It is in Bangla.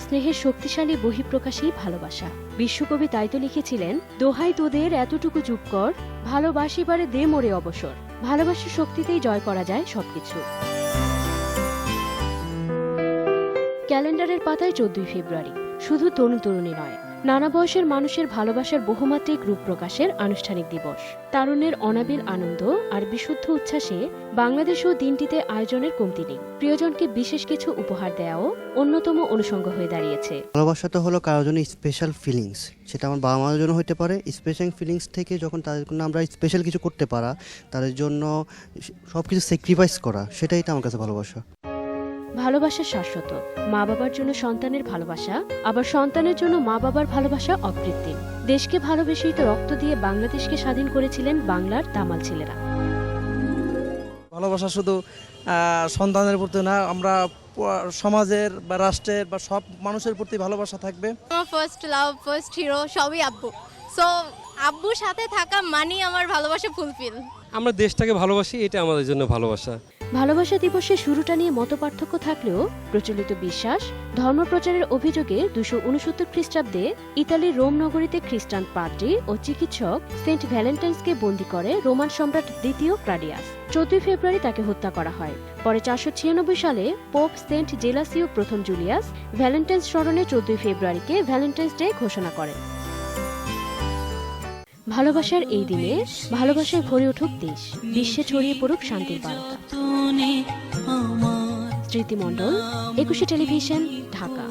স্নেহের শক্তিশালী বহিঃপ্রকাশই ভালোবাসা। বিশ্বকবি তাই তো লিখেছিলেন, দোহাই তোদের এতটুকু চুপ কর, ভালোবাসিবারে দে মোরে অবসর। ভালোবাসার শক্তিতেই জয় করা যায় সবকিছু। ক্যালেন্ডারের পাতায় 14ই ফেব্রুয়ারি। শুধু তরুণ তরুণী নয়, নানা বয়সের মানুষের ভালোবাসার বহুমাত্রিক রূপ প্রকাশের আনুষ্ঠানিক দিবস। তারুণ্যের অনাবিল আনন্দ আর বিশুদ্ধ উচ্ছ্বাসে বাংলাদেশেও দিনটিতে আয়োজনের কমতি নেই। প্রিয়জনকে বিশেষ কিছু উপহার দেওয়াও অন্যতম অনুষঙ্গ হয়ে দাঁড়িয়েছে। ভালোবাসা তো হলো কারোর জন্য স্পেশাল ফিলিংস, সেটা আমার বাবা মার জন্য হতে পারে। স্পেশাল ফিলিংস থেকে যখন তাদের জন্য আমরা স্পেশাল কিছু করতে পারা, তাদের জন্য সব কিছু স্যাক্রিফাইস করা, সেটাই তো আমার কাছে ভালোবাসা। ভালোবাসা শাশ্বত। মা বাবার জন্য সন্তানের ভালোবাসা, আবার সন্তানের জন্য মা বাবার ভালোবাসা অকৃত্রিম। দেশকে ভালোবেসেই তো রক্ত দিয়ে বাংলাদেশকে স্বাধীন করেছিলেন বাংলার দামাল ছেলেরা। ভালোবাসা শুধু সন্তানের প্রতি না, আমরা সমাজের বা রাষ্ট্রের বা সব মানুষের প্রতি ভালোবাসা থাকবে। আমার ফার্স্ট লাভ, ফার্স্ট হিরো সবই আব্বু। সো আব্বুর সাথে থাকা মানে আমার ভালোবাসা ফুলফিল। আমরা দেশটাকে ভালোবাসি, এটা আমাদের জন্য ভালোবাসা। ভালোবাসা দিবসের শুরুটা নিয়ে মতপার্থক্য থাকলেও প্রচলিত বিশ্বাস, ধর্মপ্রচারের অভিযোগে 269 খ্রিস্টাব্দে ইতালির রোম নগরীতে খ্রিস্টান পাদ্রী ও চিকিৎসক সেন্ট ভ্যালেন্টাইন্সকে বন্দী করে রোমান সম্রাট দ্বিতীয় ক্লাডিয়াস। 14 ফেব্রুয়ারি তাকে হত্যা করা হয়। পরে 496 সালে পোপ সেন্ট জেলাসিও প্রথম জুলিয়াস ভ্যালেন্টাইন্স স্মরণে 14 ফেব্রুয়ারিকে ভ্যালেন্টাইন্স ডে ঘোষণা করেন। ভালোবাসার এই দিনে ভালোবাসায় ভরে উঠুক দেশ, বিশ্বে ছড়িয়ে পড়ুক শান্তির বার্তা। স্মৃতি মণ্ডল, 21 টেলিভিশন, ঢাকা।